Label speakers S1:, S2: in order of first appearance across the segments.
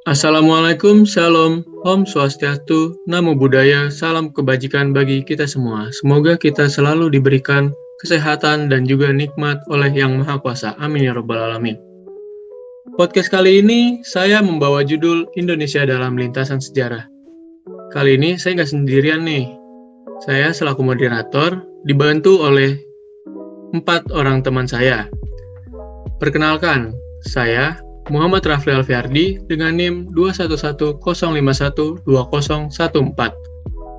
S1: Assalamualaikum, Shalom, Om Swastiastu, Namo Buddhaya, salam kebajikan bagi kita semua. Semoga kita selalu diberikan kesehatan dan juga nikmat oleh Yang Maha Kuasa. Amin ya Rabbal Alamin. Podcast kali ini saya membawa judul Indonesia dalam Lintasan Sejarah. Kali ini saya nggak sendirian nih. Saya selaku moderator dibantu oleh 4 orang teman saya. Perkenalkan, saya Muhammad Rafli Alfiardi dengan NIM 21105120014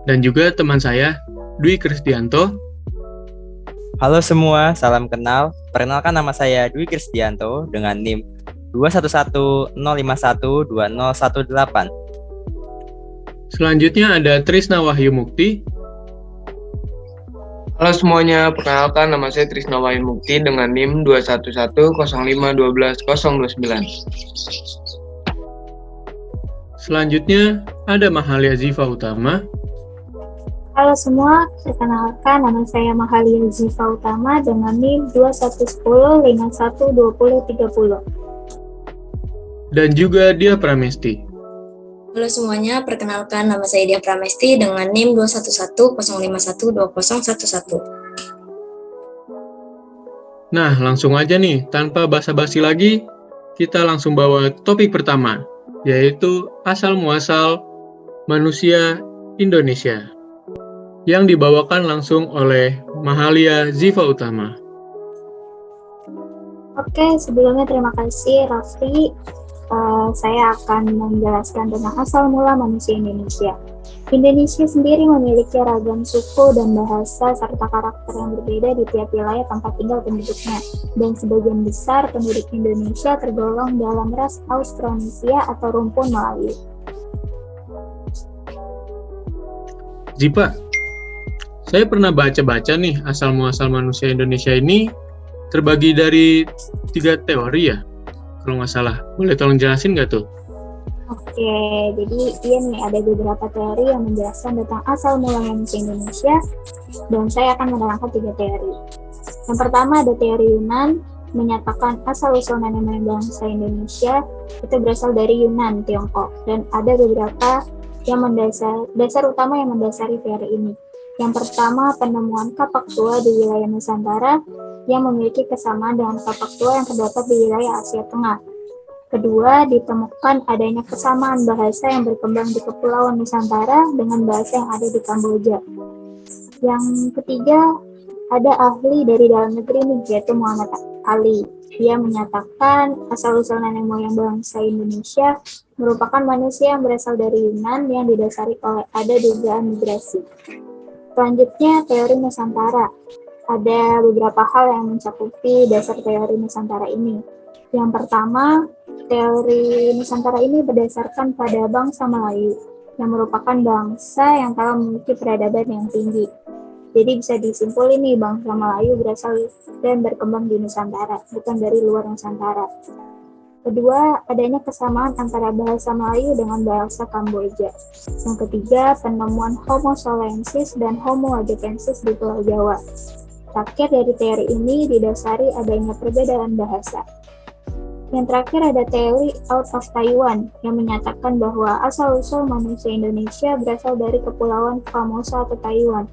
S1: dan juga teman saya Dwi Krisdianto.
S2: Halo semua, salam kenal. Perkenalkan nama saya Dwi Krisdianto dengan NIM 21105120018.
S1: Selanjutnya ada Trisna Wahyu Mukti.
S3: Halo semuanya, perkenalkan nama saya Trisna Wahyu Mukti dengan NIM 21105120029.
S1: Selanjutnya ada Mahalia Ziva Utama.
S4: Halo semua, perkenalkan nama saya Mahalia Ziva Utama dengan NIM 2110512030.
S1: Dan juga Dia Pramesti.
S5: Halo semuanya, perkenalkan nama saya Dia Pramesti dengan NIM 21105120011.
S1: Nah, langsung aja nih, tanpa basa-basi lagi, kita langsung bawa topik pertama, yaitu asal-muasal manusia Indonesia, yang dibawakan langsung oleh Mahalia Ziva Utama.
S4: Oke, sebelumnya terima kasih Rafli. Saya akan menjelaskan tentang asal mula manusia Indonesia. Indonesia sendiri memiliki ragam suku dan bahasa serta karakter yang berbeda di tiap wilayah tempat tinggal penduduknya. Dan sebagian besar penduduk Indonesia tergolong dalam ras Austronesia atau rumpun Melayu.
S1: Zipa, saya pernah baca-baca nih asal-muasal manusia Indonesia ini terbagi dari 3 teori ya, kalau nggak salah. Boleh tolong jelasin nggak tuh?
S4: Oke, jadi iya nih ada beberapa teori yang menjelaskan tentang asal mula manusia Indonesia, dan saya akan menerangkan 3 teori. Yang pertama ada teori Yunan, menyatakan asal-usul nenek moyang bangsa Indonesia itu berasal dari Yunan, Tiongkok, dan ada beberapa yang dasar utama yang mendasari teori ini. Yang pertama, penemuan kapak tua di wilayah Nusantara yang memiliki kesamaan dengan kapak tua yang terdapat di wilayah Asia Tengah. Kedua, ditemukan adanya kesamaan bahasa yang berkembang di Kepulauan Nusantara dengan bahasa yang ada di Kamboja. Yang ketiga, ada ahli dari dalam negeri nih, yaitu Muhammad Ali. Dia menyatakan asal-usul nenek moyang bangsa Indonesia merupakan manusia yang berasal dari Yunan yang didasari oleh ada dugaan migrasi. Selanjutnya, teori Nusantara. Ada beberapa hal yang mencakupi dasar teori Nusantara ini. Yang pertama, teori Nusantara ini berdasarkan pada bangsa Melayu, yang merupakan bangsa yang telah memiliki peradaban yang tinggi. Jadi bisa disimpulkan nih, bangsa Melayu berasal dan berkembang di Nusantara, bukan dari luar Nusantara. Kedua, adanya kesamaan antara bahasa Melayu dengan bahasa Kamboja. Yang ketiga, penemuan Homo solensis dan Homo ajacensis di Pulau Jawa. Terakhir, dari teori ini didasari adanya perbedaan bahasa. Yang terakhir ada teori out of Taiwan yang menyatakan bahwa asal-usul manusia Indonesia berasal dari Kepulauan Formosa atau Taiwan.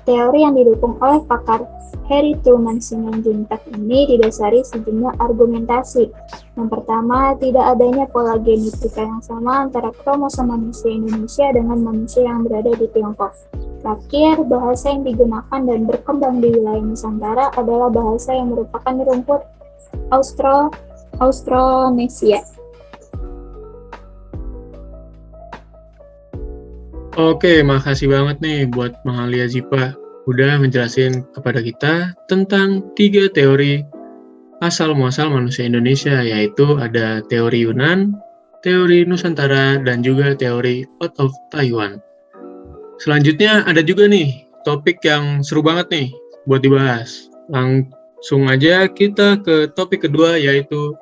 S4: Teori yang didukung oleh pakar Harry Truman Simanjuntak ini didasari sejumlah argumentasi. Yang pertama, tidak adanya pola genetika yang sama antara kromosom manusia Indonesia dengan manusia yang berada di Tiongkok. Terakhir, bahasa yang digunakan dan berkembang di wilayah Nusantara adalah bahasa yang merupakan rumput Austronesia.
S1: Oke, makasih banget nih buat Mahalia Ziva udah menjelasin kepada kita tentang 3 teori asal-muasal manusia Indonesia, yaitu ada teori Yunan, teori Nusantara, dan juga teori out of Taiwan. Selanjutnya ada juga nih topik yang seru banget nih buat dibahas. Langsung aja kita ke topik kedua, yaitu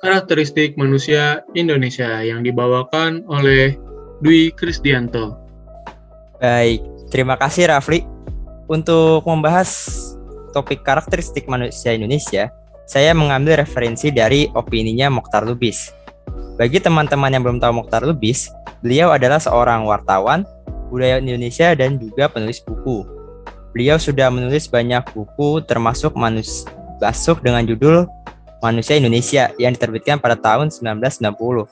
S1: karakteristik manusia Indonesia yang dibawakan oleh Dwi Krisdianto.
S2: Baik, terima kasih Rafli. Untuk membahas topik karakteristik manusia Indonesia, saya mengambil referensi dari opininya Mokhtar Lubis. Bagi teman-teman yang belum tahu Mochtar Lubis, beliau adalah seorang wartawan, budaya Indonesia, dan juga penulis buku. Beliau sudah menulis banyak buku termasuk masuk dengan judul Manusia Indonesia yang diterbitkan pada tahun 1990.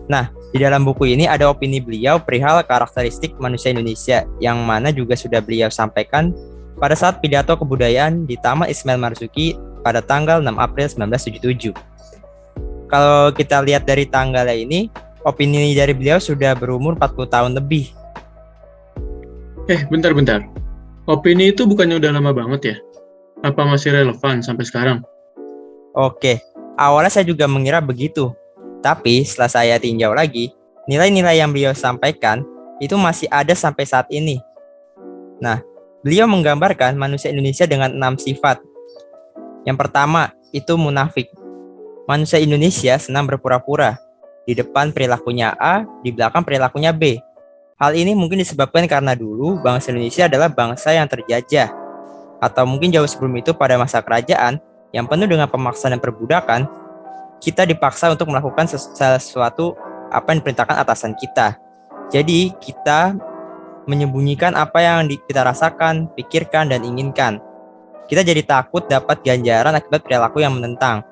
S2: Nah, di dalam buku ini ada opini beliau perihal karakteristik manusia Indonesia yang mana juga sudah beliau sampaikan pada saat pidato kebudayaan di Taman Ismail Marzuki pada tanggal 6 April 1977. Kalau kita lihat dari tanggalnya ini, opini dari beliau sudah berumur 40 tahun lebih.
S1: Bentar. Opini itu bukannya udah lama banget ya? Apa masih relevan sampai sekarang?
S2: Oke, awalnya saya juga mengira begitu. Tapi setelah saya tinjau lagi, nilai-nilai yang beliau sampaikan itu masih ada sampai saat ini. Nah, beliau menggambarkan manusia Indonesia dengan 6 sifat. Yang pertama, itu munafik. Manusia Indonesia senang berpura-pura. Di depan perilakunya A, di belakang perilakunya B. Hal ini mungkin disebabkan karena dulu bangsa Indonesia adalah bangsa yang terjajah. Atau mungkin jauh sebelum itu pada masa kerajaan yang penuh dengan pemaksaan dan perbudakan, kita dipaksa untuk melakukan sesuatu apa yang diperintahkan atasan kita. Jadi kita menyembunyikan apa yang kita rasakan, pikirkan, dan inginkan. Kita jadi takut dapat ganjaran akibat perilaku yang menentang.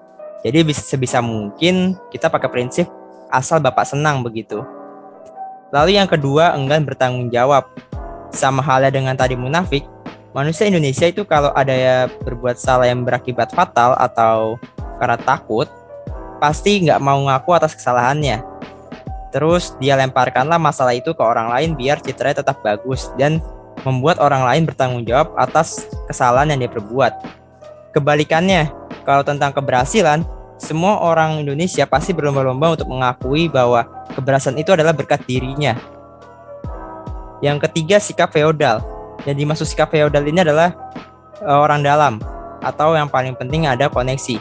S2: Jadi sebisa mungkin kita pakai prinsip asal Bapak senang begitu. Lalu yang kedua, enggan bertanggung jawab. Sama halnya dengan tadi munafik, manusia Indonesia itu kalau ada berbuat salah yang berakibat fatal atau karena takut, pasti nggak mau ngaku atas kesalahannya. Terus dia lemparkanlah masalah itu ke orang lain biar citranya tetap bagus dan membuat orang lain bertanggung jawab atas kesalahan yang dia perbuat. Kebalikannya, kalau tentang keberhasilan, semua orang Indonesia pasti berlomba-lomba untuk mengakui bahwa keberhasilan itu adalah berkat dirinya. Yang ketiga, sikap feodal. Yang dimaksud sikap feodal ini adalah orang dalam, atau yang paling penting ada koneksi.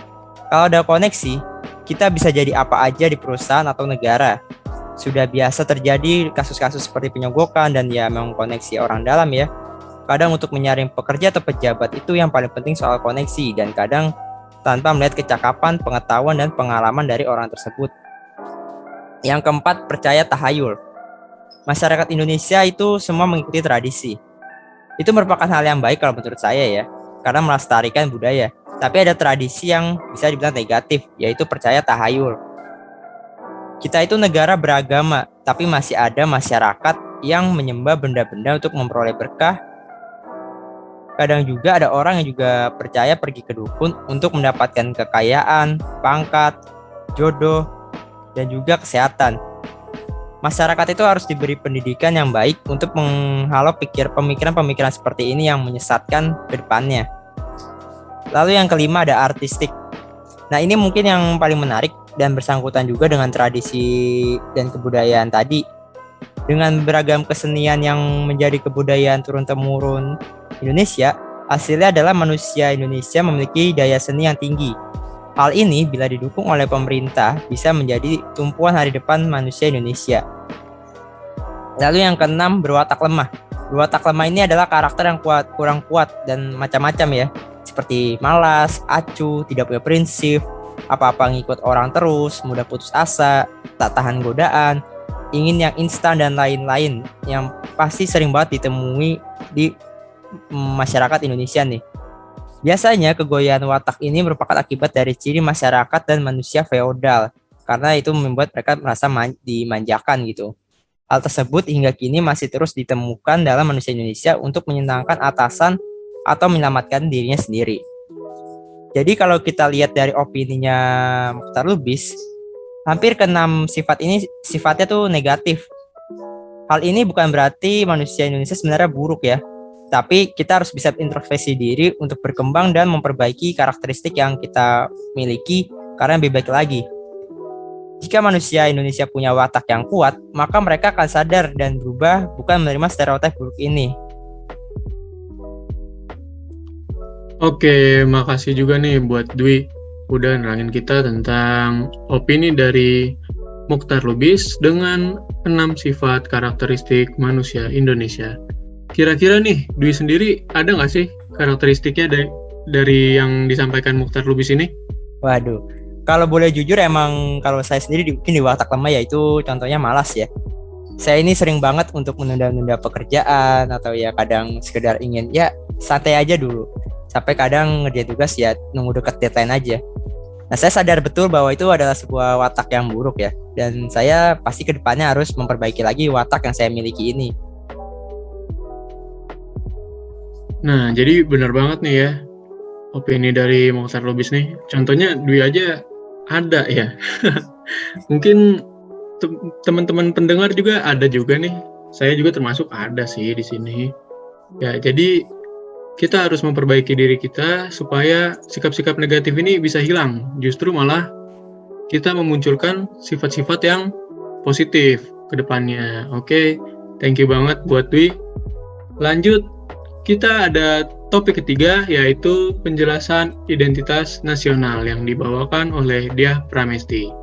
S2: Kalau ada koneksi, kita bisa jadi apa aja di perusahaan atau negara. Sudah biasa terjadi kasus-kasus seperti penyogokan dan ya memang koneksi orang dalam ya. Kadang untuk menyaring pekerja atau pejabat itu yang paling penting soal koneksi dan kadang tanpa melihat kecakapan, pengetahuan, dan pengalaman dari orang tersebut. Yang keempat, percaya tahayul. Masyarakat Indonesia itu semua mengikuti tradisi. Itu merupakan hal yang baik kalau menurut saya ya, karena melestarikan budaya. Tapi ada tradisi yang bisa dibilang negatif, yaitu percaya tahayul. Kita itu negara beragama, tapi masih ada masyarakat yang menyembah benda-benda untuk memperoleh berkah. Kadang juga ada orang yang juga percaya pergi ke dukun untuk mendapatkan kekayaan, pangkat, jodoh, dan juga kesehatan. Masyarakat itu harus diberi pendidikan yang baik untuk menghalau pemikiran-pemikiran seperti ini yang menyesatkan ke depannya. Lalu yang kelima ada artistik. Nah ini mungkin yang paling menarik dan bersangkutan juga dengan tradisi dan kebudayaan tadi. Dengan beragam kesenian yang menjadi kebudayaan turun-temurun Indonesia, hasilnya adalah manusia Indonesia memiliki daya seni yang tinggi. Hal ini bila didukung oleh pemerintah bisa menjadi tumpuan hari depan manusia Indonesia. Lalu yang keenam, berwatak lemah. Berwatak lemah ini adalah karakter yang kurang kuat dan macam-macam ya. Seperti malas, acuh, tidak punya prinsip, apa-apa ngikut orang terus, mudah putus asa, tak tahan godaan, ingin yang instan dan lain-lain yang pasti sering banget ditemui di masyarakat Indonesia nih. Biasanya kegoyaan watak ini merupakan akibat dari ciri masyarakat dan manusia feodal karena itu membuat mereka merasa dimanjakan gitu. Hal tersebut hingga kini masih terus ditemukan dalam manusia Indonesia untuk menyenangkan atasan atau menyelamatkan dirinya sendiri. Jadi kalau kita lihat dari opininya Mochtar Lubis, hampir ke-6 sifat ini sifatnya tuh negatif. Hal ini bukan berarti manusia Indonesia sebenarnya buruk ya. Tapi kita harus bisa introspeksi diri untuk berkembang dan memperbaiki karakteristik yang kita miliki karena lebih baik lagi. Jika manusia Indonesia punya watak yang kuat, maka mereka akan sadar dan berubah bukan menerima stereotip buruk ini.
S1: Oke, makasih juga nih buat Dwi udah nerangin kita tentang opini dari Mochtar Lubis dengan 6 sifat karakteristik manusia Indonesia. Kira-kira nih, Dwi sendiri ada nggak sih karakteristiknya dari yang disampaikan Mochtar Lubis ini?
S2: Waduh, Kalau boleh jujur emang kalau saya sendiri mungkin di watak lemah yaitu contohnya malas ya. Saya ini sering banget untuk menunda-nunda pekerjaan atau ya kadang sekedar ingin ya santai aja dulu. Sampai kadang ngerjain tugas ya nunggu deket deadline aja. Nah, saya sadar betul bahwa itu adalah sebuah watak yang buruk ya. Dan saya pasti ke depannya harus memperbaiki lagi watak yang saya miliki ini.
S1: Nah, jadi benar banget nih ya, opini dari Mokhtar Lubis nih. Contohnya Dwi aja ada ya. Mungkin teman-teman pendengar juga ada juga nih. Saya juga termasuk ada sih di sini. Ya, jadi kita harus memperbaiki diri kita supaya sikap-sikap negatif ini bisa hilang. Justru malah kita memunculkan sifat-sifat yang positif ke depannya. Oke, thank you banget buat Dwi. Lanjut, kita ada topik ketiga yaitu penjelasan identitas nasional yang dibawakan oleh Diah Pramesti.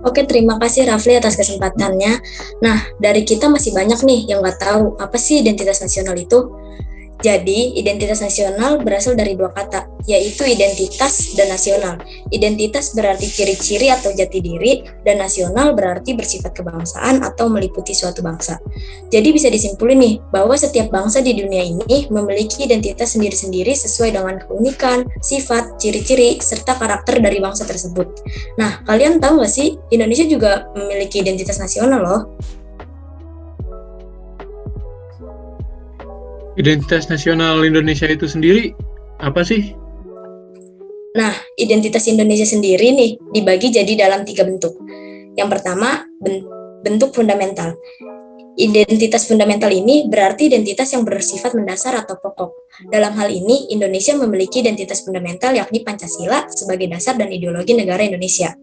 S5: Oke, terima kasih Rafli atas kesempatannya. Nah, dari kita masih banyak nih yang nggak tahu apa sih identitas nasional itu. Jadi, identitas nasional berasal dari dua kata, yaitu identitas dan nasional. Identitas berarti ciri-ciri atau jati diri, dan nasional berarti bersifat kebangsaan atau meliputi suatu bangsa. Jadi bisa disimpulin nih, bahwa setiap bangsa di dunia ini memiliki identitas sendiri-sendiri sesuai dengan keunikan, sifat, ciri-ciri, serta karakter dari bangsa tersebut. Nah, kalian tahu nggak sih, Indonesia juga memiliki identitas nasional loh.
S1: Identitas nasional Indonesia itu sendiri apa sih?
S5: Nah, identitas Indonesia sendiri nih dibagi jadi dalam 3 bentuk. Yang pertama, bentuk fundamental. Identitas fundamental ini berarti identitas yang bersifat mendasar atau pokok. Dalam hal ini, Indonesia memiliki identitas fundamental yakni Pancasila sebagai dasar dan ideologi negara Indonesia.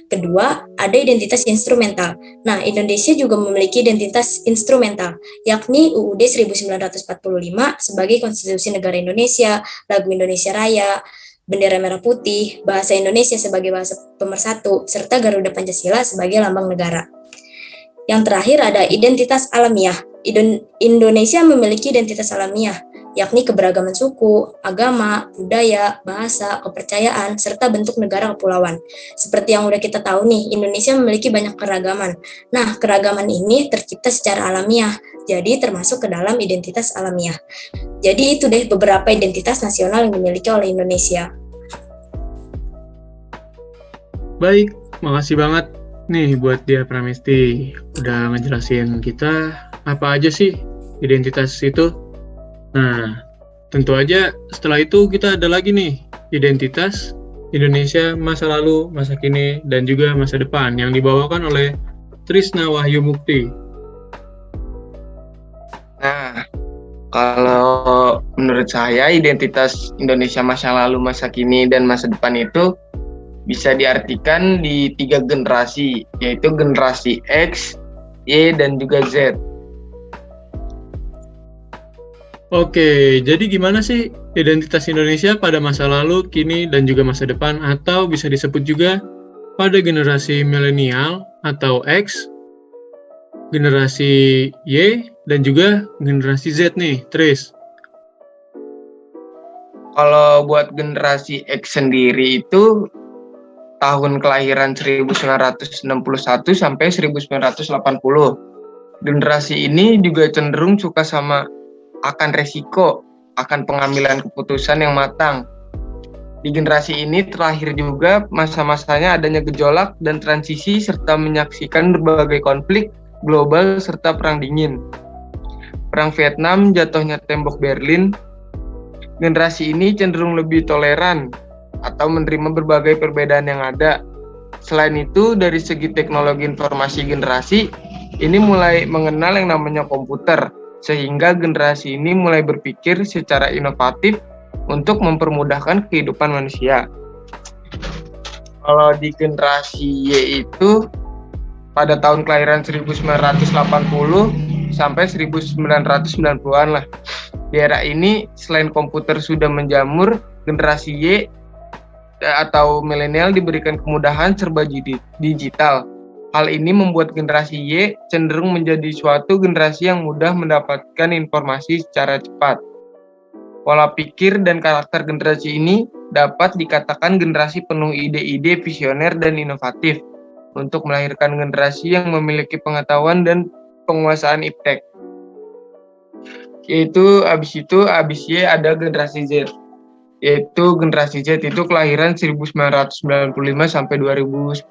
S5: Kedua, ada identitas instrumental. Nah, Indonesia juga memiliki identitas instrumental, yakni UUD 1945 sebagai Konstitusi Negara Indonesia, Lagu Indonesia Raya, bendera merah putih, bahasa Indonesia sebagai bahasa pemersatu, serta Garuda Pancasila sebagai lambang negara. Yang terakhir ada identitas alamiah. Indonesia memiliki identitas alamiah, yakni keberagaman suku, agama, budaya, bahasa, kepercayaan, serta bentuk negara kepulauan. Seperti yang udah kita tahu nih, Indonesia memiliki banyak keragaman. Nah, keragaman ini tercipta secara alamiah, jadi termasuk ke dalam identitas alamiah. Jadi itu deh beberapa identitas nasional yang dimiliki oleh Indonesia.
S1: Baik, makasih banget nih buat Diah Pramesti udah ngejelasin kita apa aja sih identitas itu. Nah, tentu aja setelah itu kita ada lagi nih identitas Indonesia masa lalu, masa kini, dan juga masa depan yang dibawakan oleh Trisna Wahyu Mukti.
S3: Nah, kalau menurut saya identitas Indonesia masa lalu, masa kini, dan masa depan itu bisa diartikan di 3 generasi, yaitu generasi X, Y, dan juga Z.
S1: Oke, jadi gimana sih identitas Indonesia pada masa lalu, kini, dan juga masa depan, atau bisa disebut juga pada generasi milenial atau X, generasi Y, dan juga generasi Z nih, Tris?
S3: Kalau buat generasi X sendiri itu tahun kelahiran 1961 sampai 1980. Generasi ini juga cenderung suka sama akan resiko, akan pengambilan keputusan yang matang. Di generasi ini terakhir juga masa-masanya adanya gejolak dan transisi serta menyaksikan berbagai konflik global serta perang dingin. Perang Vietnam, jatuhnya tembok Berlin. Generasi ini cenderung lebih toleran atau menerima berbagai perbedaan yang ada. Selain itu, dari segi teknologi informasi generasi ini mulai mengenal yang namanya komputer, sehingga generasi ini mulai berpikir secara inovatif untuk mempermudahkan kehidupan manusia. Kalau di generasi Y itu pada tahun kelahiran 1980 sampai 1990-an lah. Di era ini selain komputer sudah menjamur, generasi Y atau milenial diberikan kemudahan serba digital. Hal ini membuat generasi Y cenderung menjadi suatu generasi yang mudah mendapatkan informasi secara cepat. Pola pikir dan karakter generasi ini dapat dikatakan generasi penuh ide-ide visioner dan inovatif untuk melahirkan generasi yang memiliki pengetahuan dan penguasaan iptek. Yaitu abis Y ada generasi Z. Yaitu generasi Z itu kelahiran 1995 sampai 2010.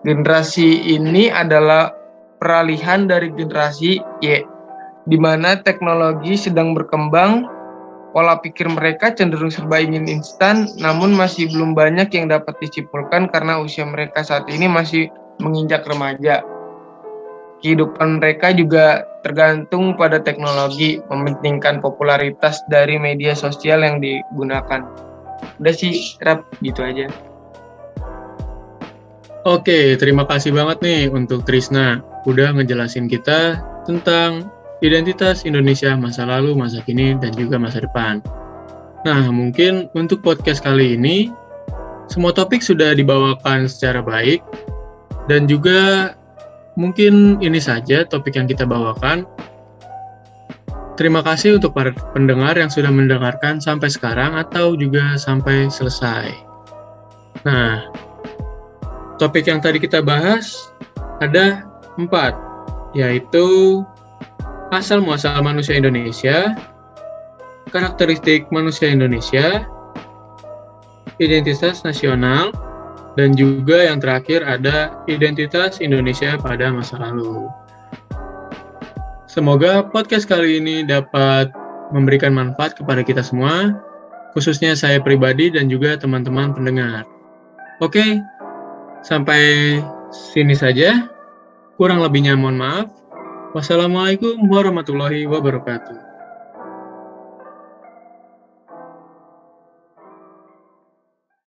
S3: Generasi ini adalah peralihan dari generasi Y, di mana teknologi sedang berkembang. Pola pikir mereka cenderung serba ingin instan, namun masih belum banyak yang dapat disimpulkan karena usia mereka saat ini masih menginjak remaja. Kehidupan mereka juga tergantung pada teknologi, mementingkan popularitas dari media sosial yang digunakan. Udah sih, Rap, gitu aja.
S1: Oke, terima kasih banget nih untuk Trisna udah ngejelasin kita tentang identitas Indonesia masa lalu, masa kini, dan juga masa depan. Nah, mungkin untuk podcast kali ini, semua topik sudah dibawakan secara baik, dan juga mungkin ini saja topik yang kita bawakan. Terima kasih untuk para pendengar yang sudah mendengarkan sampai sekarang atau juga sampai selesai. Nah, topik yang tadi kita bahas ada 4, yaitu asal-muasal manusia Indonesia, karakteristik manusia Indonesia, identitas nasional, dan juga yang terakhir ada identitas Indonesia pada masa lalu. Semoga podcast kali ini dapat memberikan manfaat kepada kita semua, khususnya saya pribadi dan juga teman-teman pendengar. Oke, sampai sini saja. Kurang lebihnya mohon maaf. Wassalamualaikum warahmatullahi wabarakatuh.